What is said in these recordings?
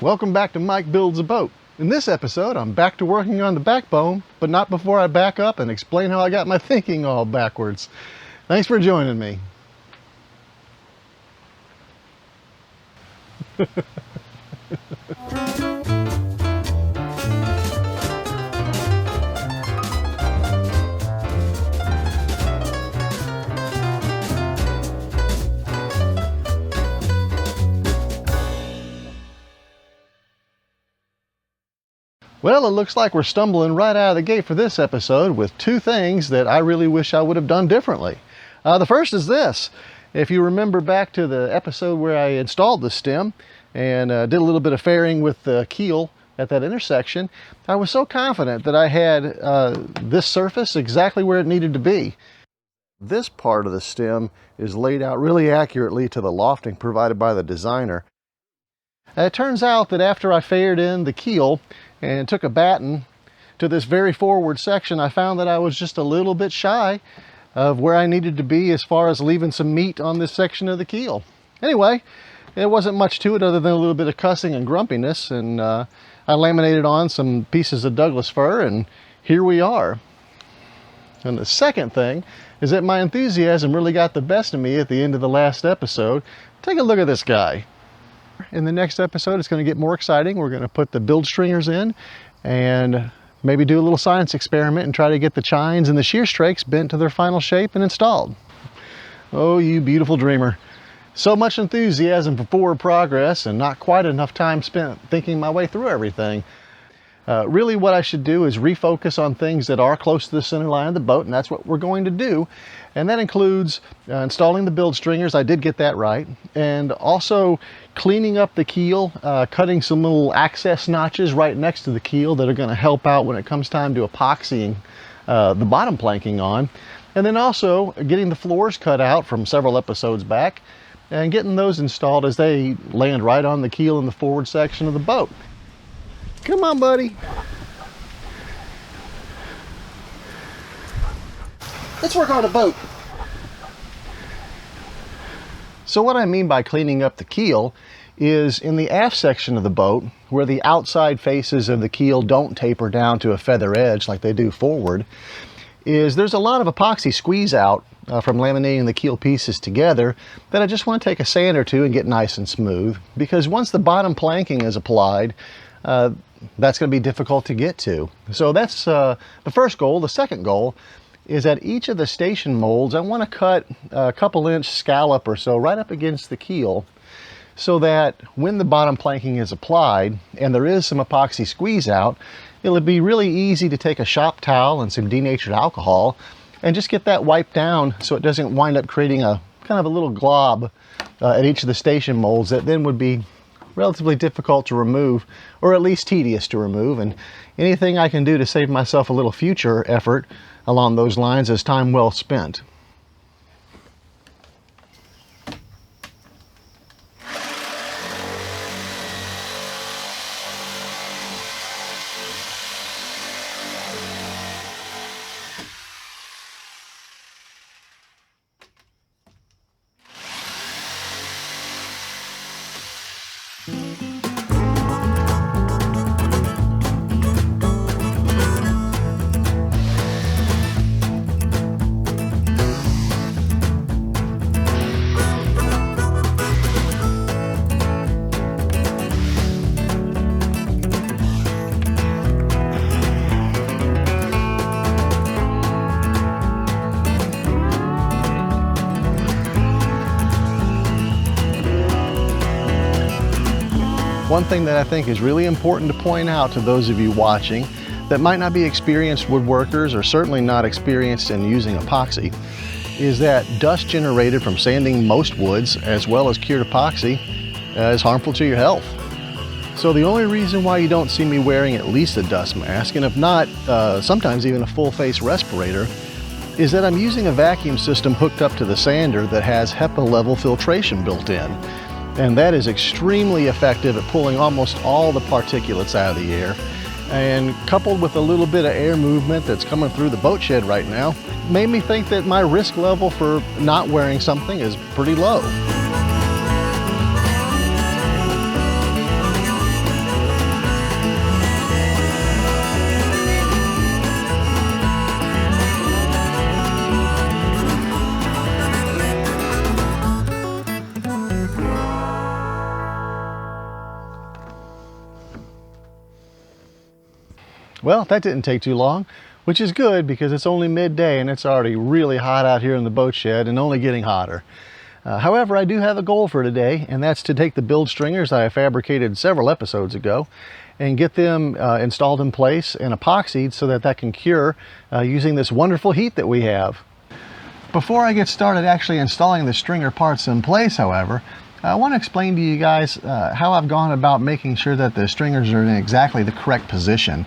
Welcome back to Mike Builds a Boat. In this episode, I'm back to working on the backbone, but not before I back up and explain how I got my thinking all backwards. Thanks for joining me. Well, it looks like we're stumbling right out of the gate for this episode with two things that I really wish I would have done differently. The first is this. If you remember back to the episode where I installed the stem and did a little bit of fairing with the keel at that intersection, I was so confident that I had this surface exactly where it needed to be. This part of the stem is laid out really accurately to the lofting provided by the designer. It turns out that after I faired in the keel and took a batten to this very forward section, I found that I was just a little bit shy of where I needed to be as far as leaving some meat on this section of the keel. Anyway, there wasn't much to it other than a little bit of cussing and grumpiness, and I laminated on some pieces of Douglas fir, and here we are. And the second thing is that my enthusiasm really got the best of me at the end of the last episode. Take a look at this guy. In the next episode, it's going to get more exciting. We're going to put the bilge stringers in and maybe do a little science experiment and try to get the chines and the shear strakes bent to their final shape and installed. Oh, you beautiful dreamer. So much enthusiasm for forward progress and not quite enough time spent thinking my way through everything. Really what I should do is refocus on things that are close to the center line of the boat, and that's what we're going to do. And that includes installing the bilge stringers. I did get that right. And also cleaning up the keel, cutting some little access notches right next to the keel that are going to help out when it comes time to epoxying the bottom planking on. And then also getting the floors cut out from several episodes back and getting those installed as they land right on the keel in the forward section of the boat. Come on, buddy. Let's work on the boat. So what I mean by cleaning up the keel is in the aft section of the boat, where the outside faces of the keel don't taper down to a feather edge like they do forward, there's a lot of epoxy squeeze out from laminating the keel pieces together that I just want to take a sand or two and get nice and smooth, because once the bottom planking is applied, that's going to be difficult to get to. So that's the first goal. The second goal is at each of the station molds, I want to cut a couple inch scallop or so right up against the keel, so that when the bottom planking is applied and there is some epoxy squeeze out, it'll be really easy to take a shop towel and some denatured alcohol and just get that wiped down so it doesn't wind up creating a kind of a little glob at each of the station molds that then would be relatively difficult to remove, or at least tedious to remove. And anything I can do to save myself a little future effort along those lines is time well spent. One thing that I think is really important to point out to those of you watching that might not be experienced woodworkers or certainly not experienced in using epoxy is that dust generated from sanding most woods as well as cured epoxy is harmful to your health. So the only reason why you don't see me wearing at least a dust mask, and if not, sometimes even a full face respirator, is that I'm using a vacuum system hooked up to the sander that has HEPA level filtration built in. And that is extremely effective at pulling almost all the particulates out of the air. And coupled with a little bit of air movement that's coming through the boat shed right now, made me think that my risk level for not wearing something is pretty low. Well, that didn't take too long, which is good because it's only midday and it's already really hot out here in the boat shed and only getting hotter. However, I do have a goal for today, and that's to take the bilge stringers I fabricated several episodes ago and get them installed in place and epoxied so that that can cure using this wonderful heat that we have. Before I get started actually installing the stringer parts in place, however, I want to explain to you guys how I've gone about making sure that the stringers are in exactly the correct position.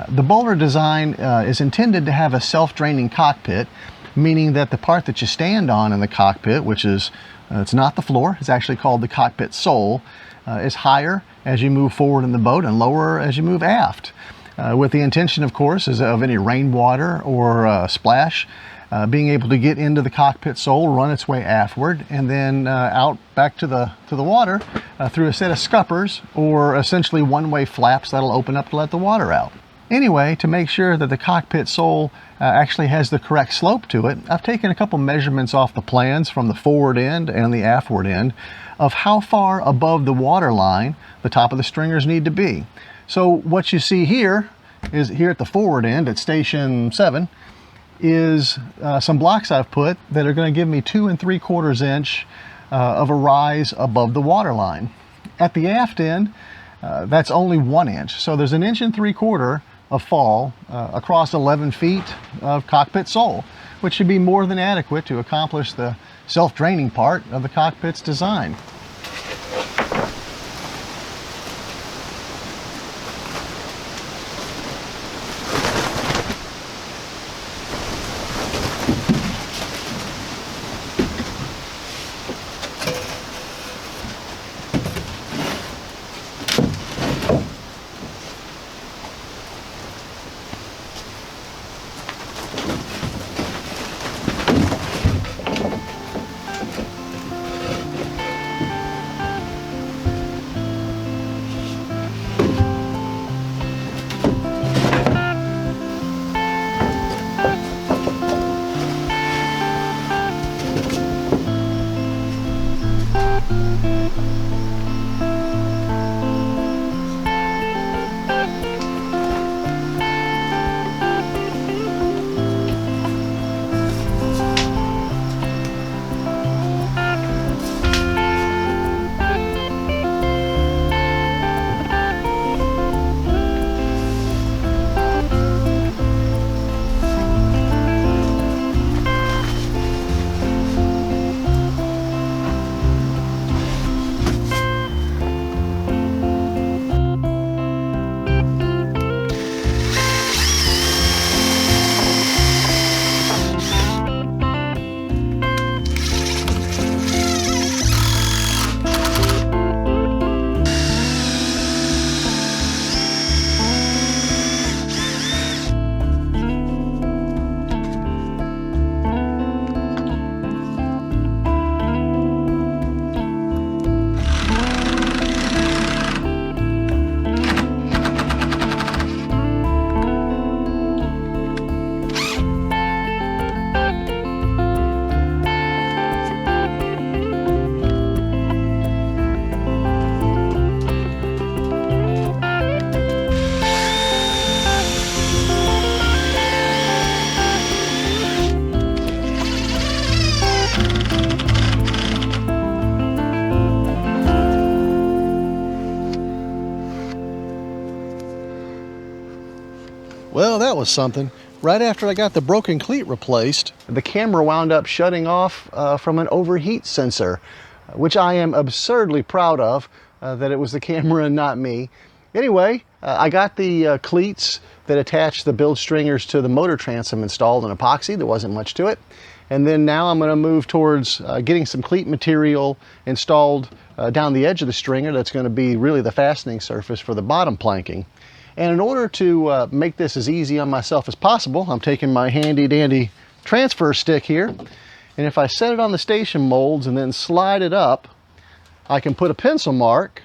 The boulder design is intended to have a self-draining cockpit, meaning that the part that you stand on in the cockpit, which is, it's not the floor, it's actually called the cockpit sole, is higher as you move forward in the boat and lower as you move aft. With the intention, of course, is of any rainwater or splash being able to get into the cockpit sole, run its way aftward, and then out back to the water through a set of scuppers, or essentially one-way flaps that'll open up to let the water out. Anyway, to make sure that the cockpit sole actually has the correct slope to it, I've taken a couple measurements off the plans from the forward end and the aftward end of how far above the water line the top of the stringers need to be. So what you see here is, here at the forward end at station 7, is some blocks I've put that are going to give me 2 3/4 inch of a rise above the water line. At the aft end, that's only 1 inch. So there's 1 3/4 inch of fall across 11 feet of cockpit sole, which should be more than adequate to accomplish the self-draining part of the cockpit's design. Well, that was something. Right after I got the broken cleat replaced, the camera wound up shutting off from an overheat sensor, which I am absurdly proud of, that it was the camera and not me. Anyway, I got the cleats that attach the bilge stringers to the motor transom installed in epoxy. There wasn't much to it. And then now I'm going to move towards getting some cleat material installed down the edge of the stringer. That's going to be really the fastening surface for the bottom planking. And in order to make this as easy on myself as possible, I'm taking my handy dandy transfer stick here. And if I set it on the station molds and then slide it up, I can put a pencil mark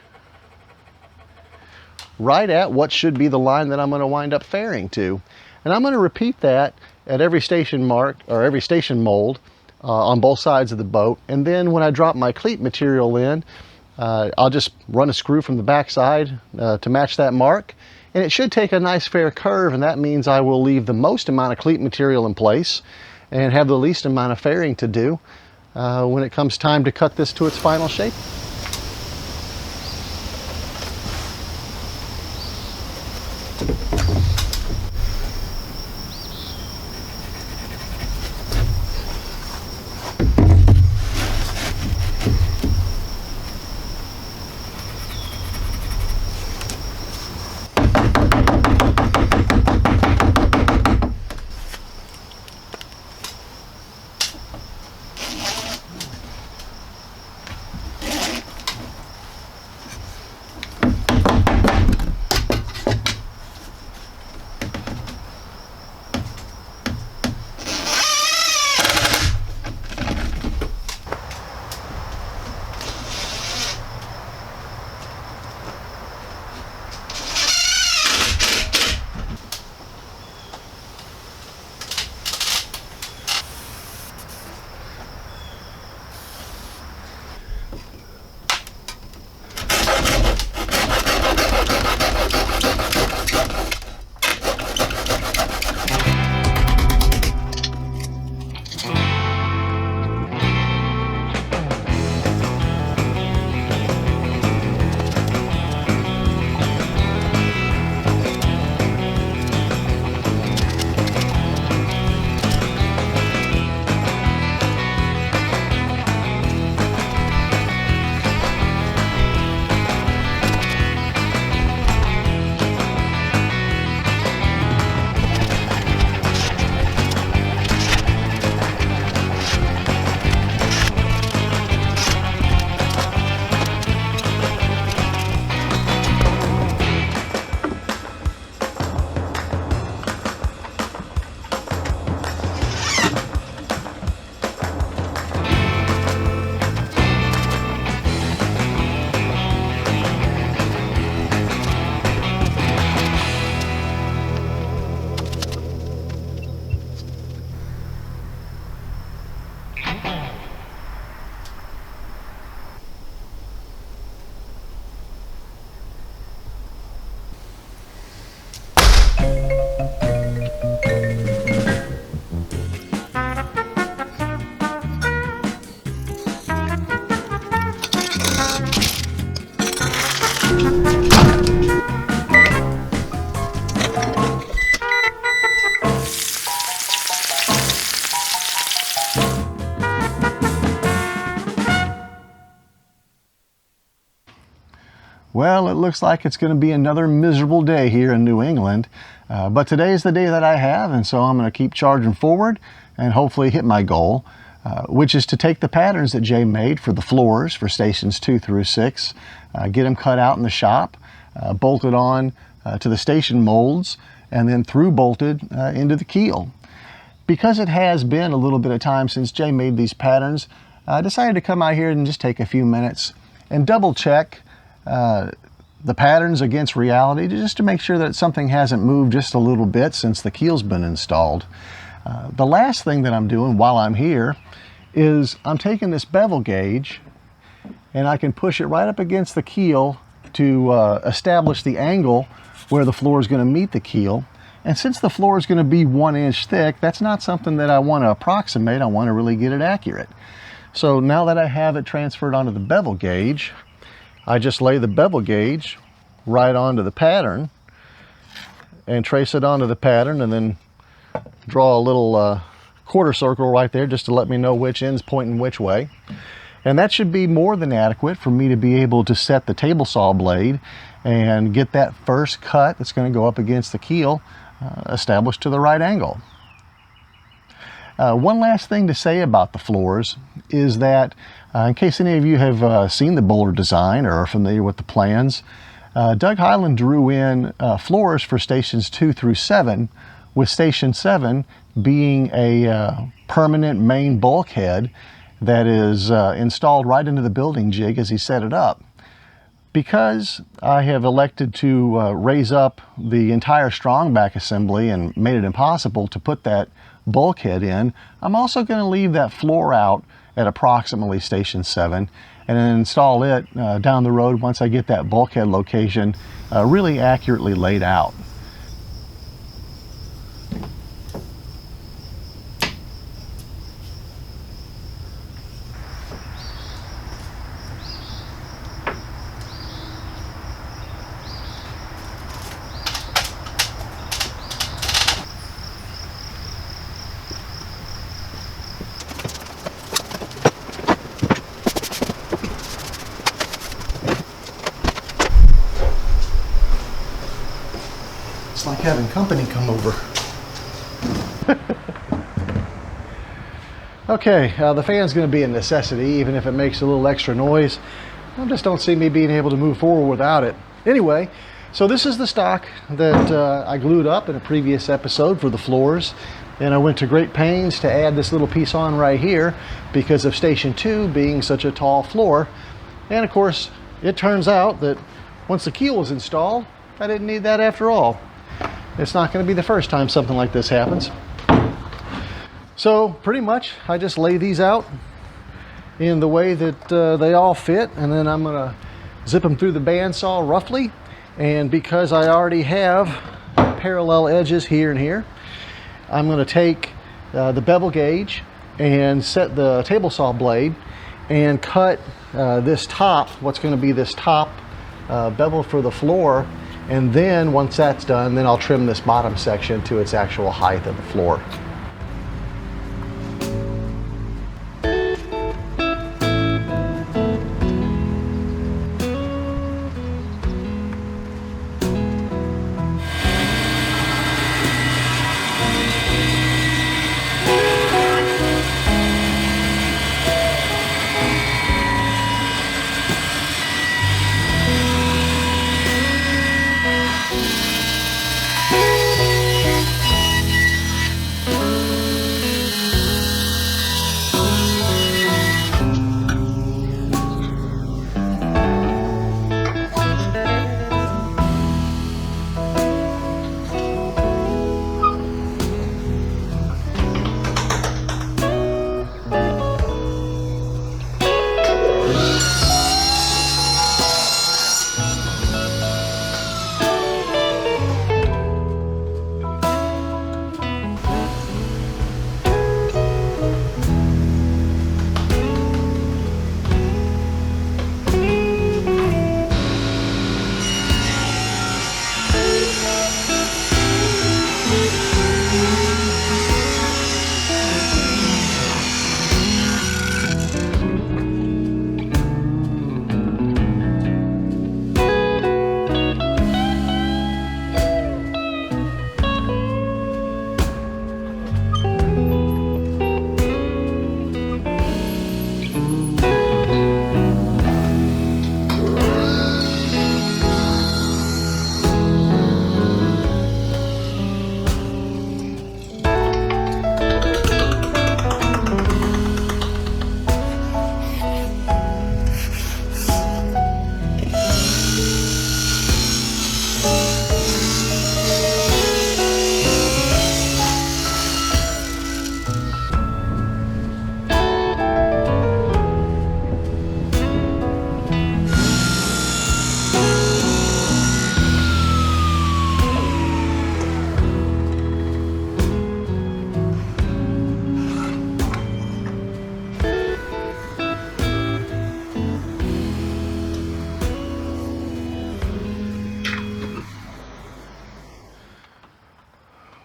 right at what should be the line that I'm going to wind up fairing to. And I'm going to repeat that at every station mark or every station mold on both sides of the boat. And then when I drop my cleat material in, I'll just run a screw from the back side to match that mark. and it should take a nice fair curve, and that means I will leave the most amount of cleat material in place and have the least amount of fairing to do when it comes time to cut this to its final shape. Well, it looks like it's going to be another miserable day here in New England, but today is the day that I have, and so I'm going to keep charging forward and hopefully hit my goal, which is to take the patterns that Jay made for the floors for stations 2 through 6, get them cut out in the shop, bolted on to the station molds, and then through bolted into the keel. Because it has been a little bit of time since Jay made these patterns, I decided to come out here and just take a few minutes and double check the patterns against reality, just to make sure that something hasn't moved just a little bit since the keel's been installed. The last thing that I'm doing while I'm here is I'm taking this bevel gauge and I can push it right up against the keel to establish the angle where the floor is going to meet the keel. And since the floor is going to be 1 inch thick, that's not something that I want to approximate. I want to really get it accurate. So now that I have it transferred onto the bevel gauge, I just lay the bevel gauge right onto the pattern and trace it onto the pattern, and then draw a little quarter circle right there just to let me know which end's pointing which way. And that should be more than adequate for me to be able to set the table saw blade and get that first cut that's going to go up against the keel established to the right angle. One last thing to say about the floors is that in case any of you have seen the boulder design or are familiar with the plans, Doug Highland drew in floors for stations 2 through 7, with station 7 being a permanent main bulkhead that is installed right into the building jig as he set it up. Because I have elected to raise up the entire strong back assembly and made it impossible to put that bulkhead in, I'm also going to leave that floor out at approximately station 7, and then install it down the road once I get that bulkhead location really accurately laid out. It's like having company come over. Okay, the fan's going to be a necessity, even if it makes a little extra noise. I just don't see me being able to move forward without it. Anyway, so this is the stock that I glued up in a previous episode for the floors. And I went to great pains to add this little piece on right here because of station 2 being such a tall floor. And of course, it turns out that once the keel was installed, I didn't need that after all. It's not going to be the first time something like this happens. So pretty much I just lay these out in the way that they all fit, and then I'm going to zip them through the bandsaw roughly. And because I already have parallel edges here and here, I'm going to take the bevel gauge and set the table saw blade and cut this top, what's going to be this top bevel for the floor. And then once that's done, then I'll trim this bottom section to its actual height of the floor.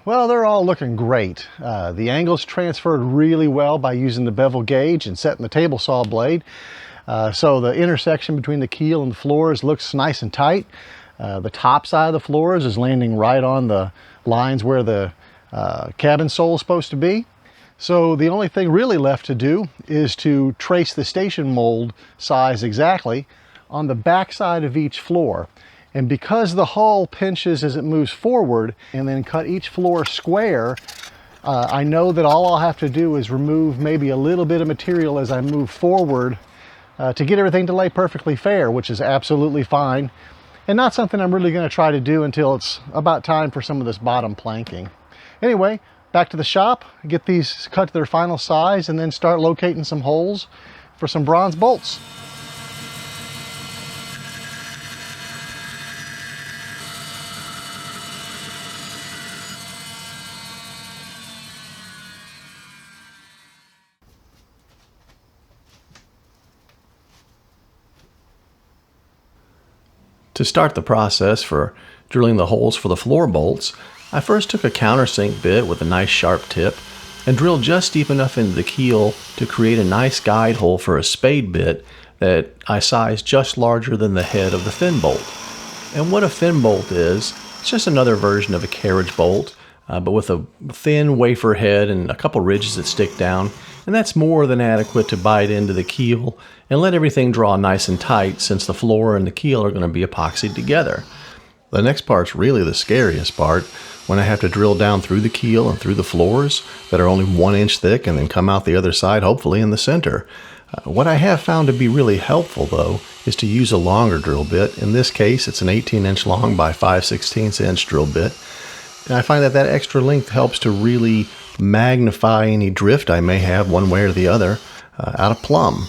Well, they're all looking great. The angles transferred really well by using the bevel gauge and setting the table saw blade. So the intersection between the keel and the floors looks nice and tight. The top side of the floors is landing right on the lines where the cabin sole is supposed to be. So the only thing really left to do is to trace the station mold size exactly on the back side of each floor. And because the hull pinches as it moves forward and then cut each floor square, I know that all I'll have to do is remove maybe a little bit of material as I move forward to get everything to lay perfectly fair, which is absolutely fine. And not something I'm really going to try to do until it's about time for some of this bottom planking. Anyway, back to the shop, get these cut to their final size, and then start locating some holes for some bronze bolts. To start the process for drilling the holes for the floor bolts, I first took a countersink bit with a nice sharp tip and drilled just deep enough into the keel to create a nice guide hole for a spade bit that I sized just larger than the head of the fin bolt. And what a fin bolt is, it's just another version of a carriage bolt, but with a thin wafer head and a couple ridges that stick down, and that's more than adequate to bite into the keel and let everything draw nice and tight, since the floor and the keel are going to be epoxied together. The next part's really the scariest part, when I have to drill down through the keel and through the floors that are only 1 inch thick and then come out the other side, hopefully in the center. What I have found to be really helpful, though, is to use a longer drill bit. In this case, it's an 18-inch long by 5/16-inch drill bit. And I find that that extra length helps to really magnify any drift I may have one way or the other out of plumb.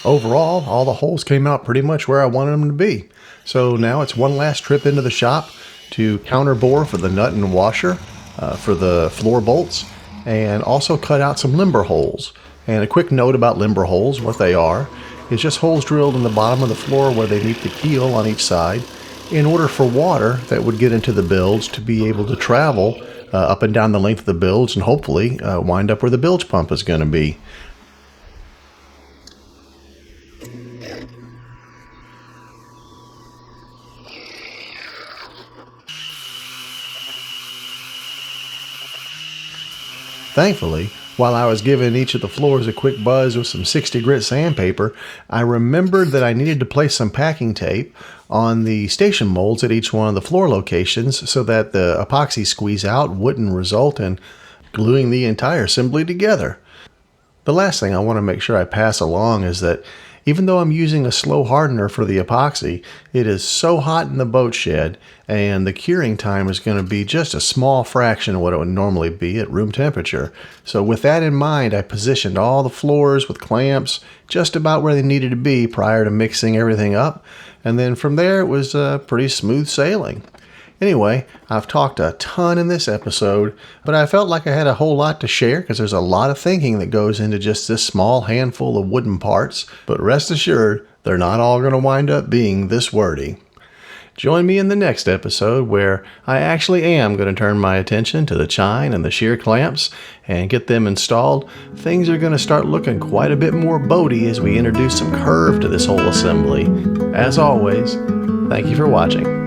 Overall, all the holes came out pretty much where I wanted them to be. So now it's one last trip into the shop to counterbore for the nut and washer for the floor bolts, and also cut out some limber holes. And a quick note about limber holes, what they are, is just holes drilled in the bottom of the floor where they meet the keel on each side, in order for water that would get into the bilge to be able to travel up and down the length of the bilge and hopefully wind up where the bilge pump is going to be. Thankfully, while I was giving each of the floors a quick buzz with some 60 grit sandpaper, I remembered that I needed to place some packing tape on the station molds at each one of the floor locations so that the epoxy squeeze out wouldn't result in gluing the entire assembly together. The last thing I want to make sure I pass along is that even though I'm using a slow hardener for the epoxy, it is so hot in the boat shed, and the curing time is going to be just a small fraction of what it would normally be at room temperature. So with that in mind, I positioned all the floors with clamps just about where they needed to be prior to mixing everything up, and then from there it was pretty smooth sailing. Anyway, I've talked a ton in this episode, but I felt like I had a whole lot to share because there's a lot of thinking that goes into just this small handful of wooden parts, but rest assured, they're not all going to wind up being this wordy. Join me in the next episode where I actually am going to turn my attention to the chine and the shear clamps and get them installed. Things are going to start looking quite a bit more boaty as we introduce some curve to this whole assembly. As always, thank you for watching.